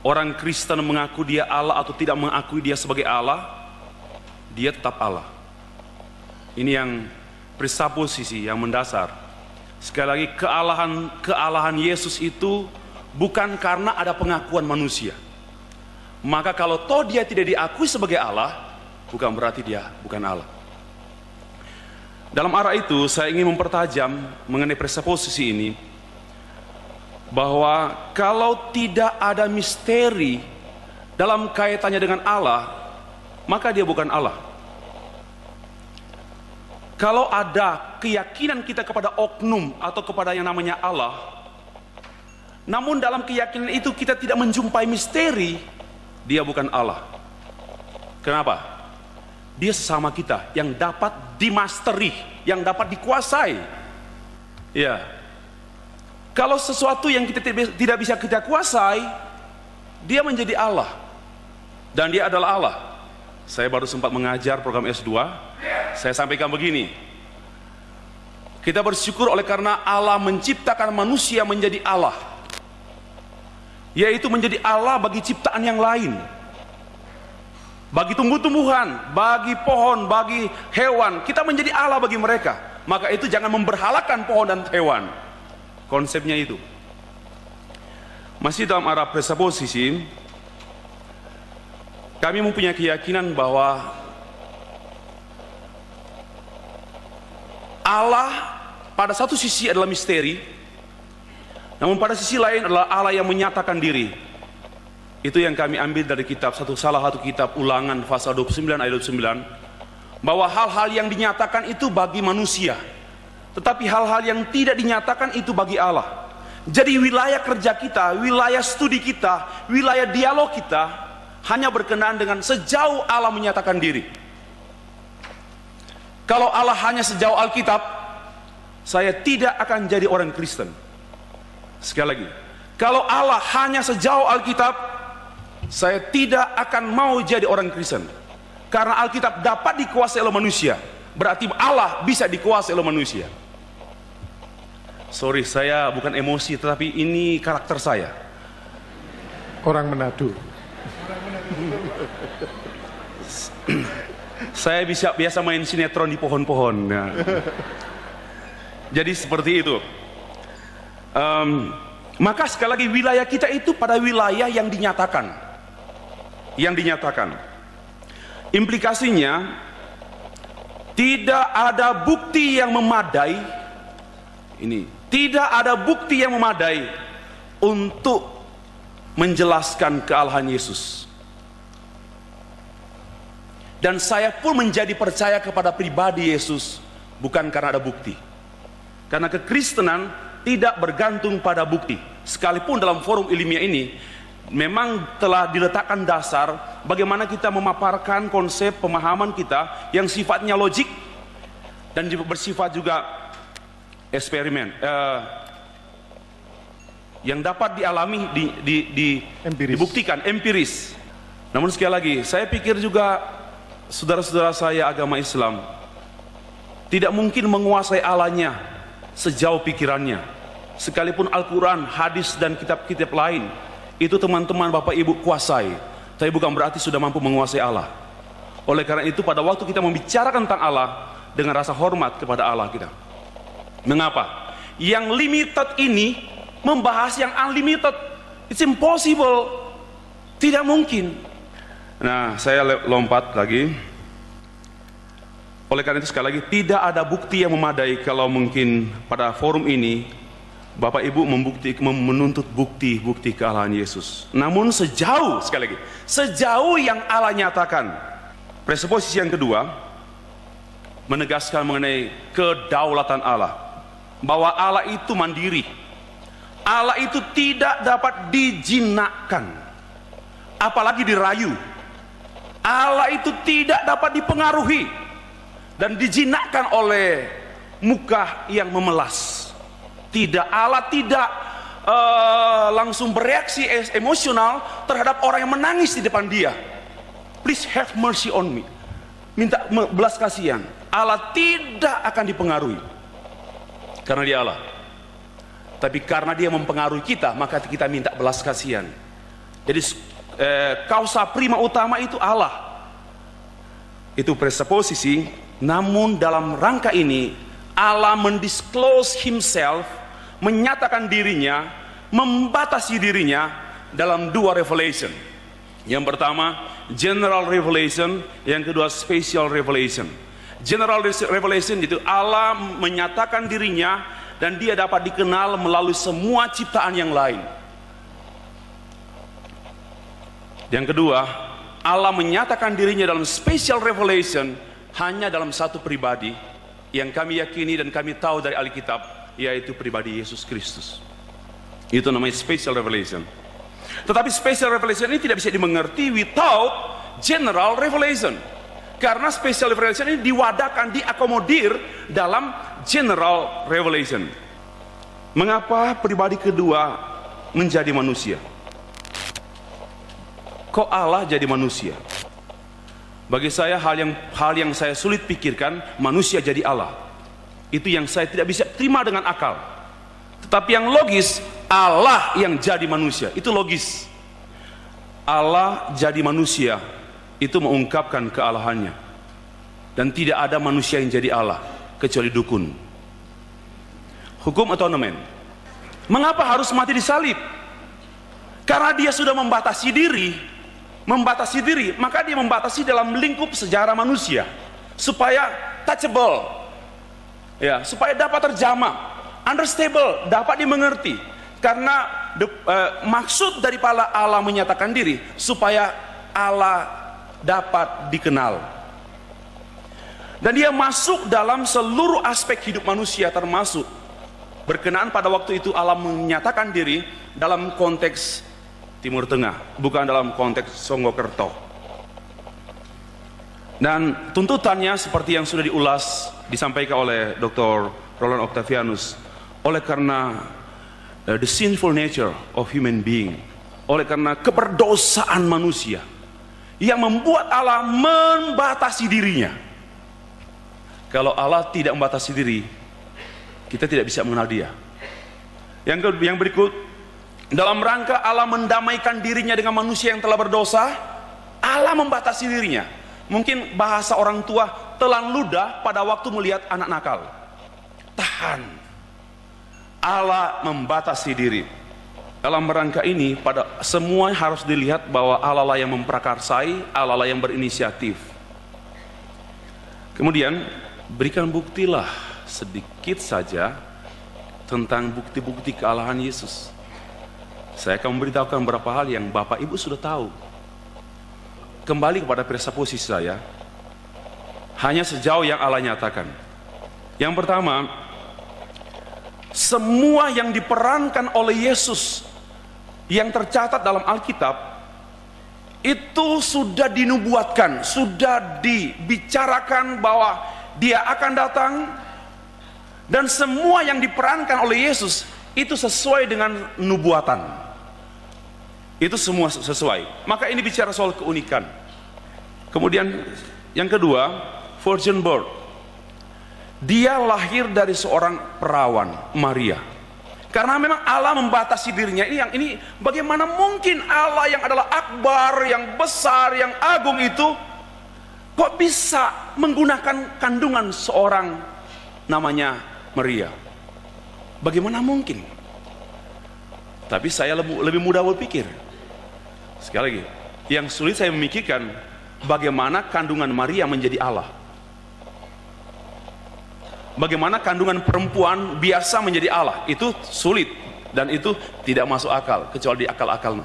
orang Kristen mengaku dia Allah atau tidak mengakui dia sebagai Allah, dia tetap Allah. Ini yang presupposisi yang mendasar. Sekali lagi, kealahan Yesus itu bukan karena ada pengakuan manusia. Maka kalau toh dia tidak diakui sebagai Allah, bukan berarti dia bukan Allah. Dalam arah itu saya ingin mempertajam mengenai presupposisi ini, bahwa kalau tidak ada misteri dalam kaitannya dengan Allah, maka dia bukan Allah. Kalau ada keyakinan kita kepada oknum atau kepada yang namanya Allah, namun dalam keyakinan itu kita tidak menjumpai misteri, dia bukan Allah. Kenapa? Dia sesama kita yang dapat dimasteri, yang dapat dikuasai. Ya. Kalau sesuatu yang kita tidak bisa kita kuasai, dia menjadi Allah. Dan dia adalah Allah. Saya baru sempat mengajar program S2, saya sampaikan begini. Kita bersyukur oleh karena Allah menciptakan manusia menjadi Allah, yaitu menjadi Allah bagi ciptaan yang lain. Bagi tumbuh-tumbuhan, bagi pohon, bagi hewan, kita menjadi Allah bagi mereka. Maka itu jangan memberhalakan pohon dan hewan. Konsepnya itu. Masih dalam arah presupposisi, kami mempunyai keyakinan bahwa Allah pada satu sisi adalah misteri, namun pada sisi lain adalah Allah yang menyatakan diri. Itu yang kami ambil dari kitab salah satu kitab Ulangan pasal 29 ayat 29, bahwa hal-hal yang dinyatakan itu bagi manusia, tetapi hal-hal yang tidak dinyatakan itu bagi Allah. Jadi wilayah kerja kita, wilayah studi kita, wilayah dialog kita hanya berkenaan dengan sejauh Allah menyatakan diri. Kalau Allah hanya sejauh Alkitab, saya tidak akan jadi orang Kristen. Sekali lagi, kalau Allah hanya sejauh Alkitab, saya tidak akan mau jadi orang Kristen. Karena Alkitab dapat dikuasai oleh manusia, berarti Allah bisa dikuasai oleh manusia. Sorry, saya bukan emosi, tetapi ini karakter saya. Orang Manado. Saya biasa main sinetron di pohon-pohon. Nah. Jadi seperti itu. Maka sekali lagi wilayah kita itu pada wilayah yang dinyatakan. Yang dinyatakan. Implikasinya tidak ada bukti yang memadai. Tidak ada bukti yang memadai untuk menjelaskan kealahan Yesus. Dan saya pun menjadi percaya kepada pribadi Yesus bukan karena ada bukti. Karena kekristenan tidak bergantung pada bukti. Sekalipun dalam forum ilmiah ini memang telah diletakkan dasar bagaimana kita memaparkan konsep pemahaman kita yang sifatnya logik dan bersifat juga eksperimen, yang dapat dialami, dibuktikan, empiris. Namun sekali lagi, saya pikir juga saudara-saudara saya agama Islam tidak mungkin menguasai Allahnya sejauh pikirannya. Sekalipun Al-Quran, hadis dan kitab-kitab lain itu teman-teman Bapak Ibu kuasai, tapi bukan berarti sudah mampu menguasai Allah. Oleh karena itu pada waktu kita membicarakan tentang Allah, dengan rasa hormat kepada Allah kita. Mengapa? Yang limited ini membahas yang unlimited. It's impossible. Tidak mungkin. Nah, saya lompat lagi. Oleh karena itu sekali lagi, tidak ada bukti yang memadai kalau mungkin pada forum ini Bapak Ibu menuntut bukti-bukti kealahan Yesus. Namun sejauh, sekali lagi, sejauh yang Allah nyatakan. Presupposisi yang kedua menegaskan mengenai kedaulatan Allah, bahwa Allah itu mandiri. Allah itu tidak dapat dijinakkan, apalagi dirayu. Allah itu tidak dapat dipengaruhi dan dijinakkan oleh muka yang memelas. Tidak, Allah tidak langsung bereaksi emosional terhadap orang yang menangis di depan dia. Please have mercy on me. Minta belas kasihan. Allah tidak akan dipengaruhi karena dia Allah. Tapi karena dia mempengaruhi kita, maka kita minta belas kasihan. Jadi kausa prima utama itu Allah. Itu presupposisi. Namun dalam rangka ini Allah mendisclose himself, menyatakan dirinya, membatasi dirinya dalam dua revelation. Yang pertama general revelation, yang kedua special revelation. General revelation itu Allah menyatakan dirinya dan dia dapat dikenal melalui semua ciptaan yang lain. Yang kedua, Allah menyatakan dirinya dalam special revelation hanya dalam satu pribadi yang kami yakini dan kami tahu dari Alkitab, yaitu pribadi Yesus Kristus. Itu namanya special revelation. Tetapi special revelation ini tidak bisa dimengerti without general revelation. Karena special revelation ini diwadahkan, diakomodir dalam general revelation. Mengapa pribadi kedua menjadi manusia? Kok Allah jadi manusia? Bagi saya hal yang saya sulit pikirkan, manusia jadi Allah. Itu yang saya tidak bisa terima dengan akal. Tetapi yang logis, Allah yang jadi manusia, itu logis. Allah jadi manusia, itu mengungkapkan kealahannya. Dan tidak ada manusia yang jadi Allah kecuali dukun. Hukum atonement. Mengapa harus mati di salib? Karena dia sudah membatasi diri, maka dia membatasi dalam lingkup sejarah manusia supaya touchable, ya, supaya dapat terjamah, understandable, dapat dimengerti. Karena maksud daripada Allah menyatakan diri supaya Allah dapat dikenal, dan dia masuk dalam seluruh aspek hidup manusia, termasuk berkenaan pada waktu itu Allah menyatakan diri dalam konteks Timur Tengah, bukan dalam konteks Songgokerto. Dan tuntutannya seperti yang sudah diulas, disampaikan oleh Dr. Roland Octavianus, oleh karena the sinful nature of human being, oleh karena keberdosaan manusia yang membuat Allah membatasi dirinya. Kalau Allah tidak membatasi diri, kita tidak bisa mengenal dia. Yang berikut, dalam rangka Allah mendamaikan dirinya dengan manusia yang telah berdosa, Allah membatasi dirinya. Mungkin bahasa orang tua, telan ludah pada waktu melihat anak nakal. Tahan. Allah membatasi diri. Dalam rangka ini, pada semua harus dilihat bahwa Allah lah yang memprakarsai, Allah lah yang berinisiatif. Kemudian, berikan buktilah sedikit saja tentang bukti-bukti kealahan Yesus. Saya akan memberitahukan beberapa hal yang Bapak Ibu sudah tahu. Kembali kepada presupposisi saya, hanya sejauh yang Allah nyatakan. Yang pertama, semua yang diperankan oleh Yesus yang tercatat dalam Alkitab itu sudah dinubuatkan, sudah dibicarakan bahwa dia akan datang, dan semua yang diperankan oleh Yesus itu sesuai dengan nubuatan. Itu semua sesuai. Maka ini bicara soal keunikan. Kemudian yang kedua, virgin birth. Dia lahir dari seorang perawan, Maria. Karena memang Allah membatasi dirinya. Ini bagaimana mungkin Allah yang adalah akbar, yang besar, yang agung itu kok bisa menggunakan kandungan seorang namanya Maria? Bagaimana mungkin? Tapi saya lebih mudah berpikir. Sekali lagi, yang sulit saya memikirkan bagaimana kandungan Maria menjadi Allah. Bagaimana kandungan perempuan biasa menjadi Allah, itu sulit dan itu tidak masuk akal kecuali di akal-akal.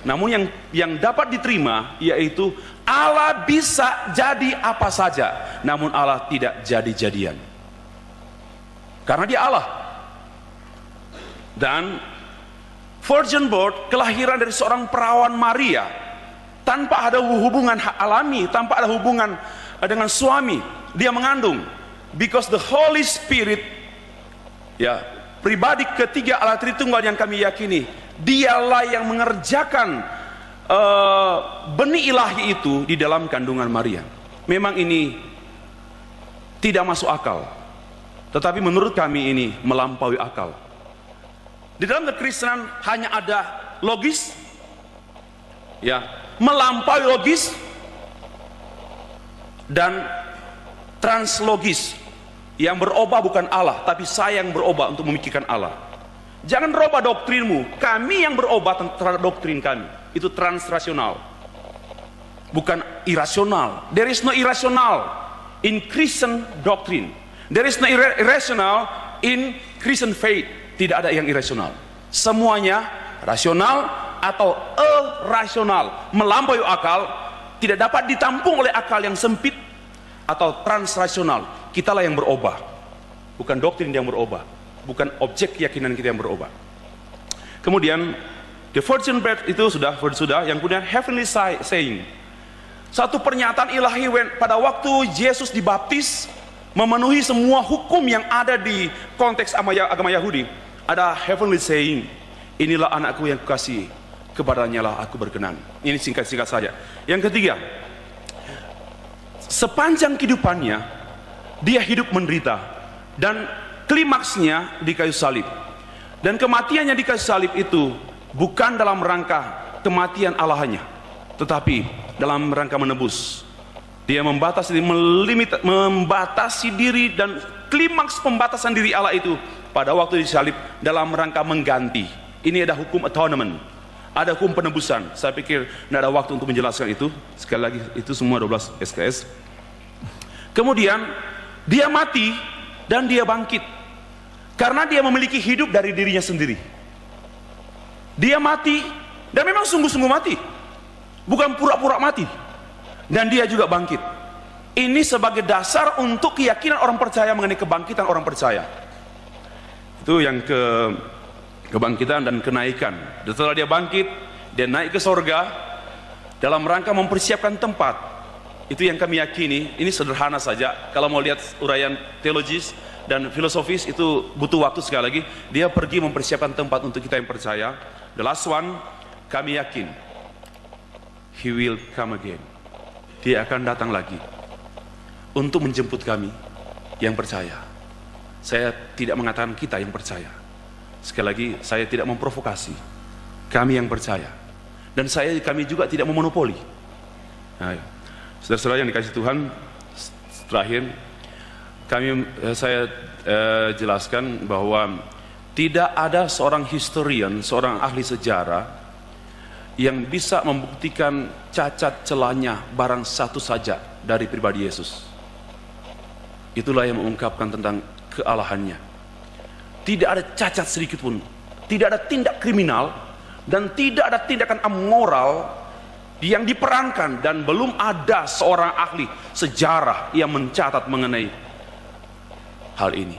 Namun yang dapat diterima yaitu Allah bisa jadi apa saja, namun Allah tidak jadi-jadian. Karena dia Allah. Dan virgin birth, kelahiran dari seorang perawan Maria, tanpa ada hubungan alami, tanpa ada hubungan dengan suami, dia mengandung. Because the Holy Spirit, ya, pribadi ketiga Allah Tritunggal yang kami yakini, dialah yang mengerjakan benih ilahi itu di dalam kandungan Maria. Memang ini tidak masuk akal, tetapi menurut kami ini melampaui akal. Di dalam kekristenan hanya ada logis, ya, melampaui logis dan translogis. Yang berubah bukan Allah, tapi saya yang berubah untuk memikirkan Allah. Jangan rubah doktrinmu, kami yang berubah terhadap doktrin kami. Itu transrasional, bukan irasional. There is no irrational in Christian doctrine. There is no irrational in Christian faith. Tidak ada yang irasional. Semuanya rasional atau irrasional, melampaui akal, tidak dapat ditampung oleh akal yang sempit, atau transrasional. Kitalah yang berubah, bukan doktrin yang berubah, bukan objek keyakinan kita yang berubah. Kemudian the virgin birth itu sudah. Yang kemudian heavenly saying, satu pernyataan ilahi pada waktu Yesus dibaptis, memenuhi semua hukum yang ada di konteks agama Yahudi. Ada heavenly saying, inilah anakku yang kukasihi, kepadanya lah aku berkenan. Ini singkat-singkat saja. Yang ketiga, sepanjang kehidupannya dia hidup menderita, dan klimaksnya di kayu salib. Dan kematiannya di kayu salib itu bukan dalam rangka kematian Allahnya, tetapi dalam rangka menebus. Dia membatasi diri, dan klimaks pembatasan diri Allah itu pada waktu disalib dalam rangka mengganti. Ini ada hukum atonement, ada hukum penebusan. Saya pikir tidak ada waktu untuk menjelaskan itu. Sekali lagi, itu semua 12 SKS. Kemudian dia mati dan dia bangkit, karena dia memiliki hidup dari dirinya sendiri. Dia mati dan memang sungguh-sungguh mati, bukan pura-pura mati. Dan dia juga bangkit. Ini sebagai dasar untuk keyakinan orang percaya mengenai kebangkitan orang percaya. Itu yang kebangkitan dan kenaikan. Dan setelah dia bangkit, dia naik ke sorga dalam rangka mempersiapkan tempat. Itu yang kami yakini. Ini sederhana saja. Kalau mau lihat uraian teologis dan filosofis, itu butuh waktu. Sekali lagi, dia pergi mempersiapkan tempat untuk kita yang percaya. The last one, kami yakin He will come again. Dia akan datang lagi untuk menjemput kami yang percaya. Saya tidak mengatakan kita yang percaya. Sekali lagi, saya tidak memprovokasi. Kami yang percaya. Dan kami juga tidak memonopoli. Nah, saudara-saudara yang dikasihi Tuhan, terakhir saya jelaskan bahwa tidak ada seorang historian, seorang ahli sejarah yang bisa membuktikan cacat celahnya barang satu saja dari pribadi Yesus. Itulah yang mengungkapkan tentang kealahannya. Tidak ada cacat sedikit pun, tidak ada tindak kriminal, dan tidak ada tindakan amoral yang diperankan, dan belum ada seorang ahli sejarah yang mencatat mengenai hal ini.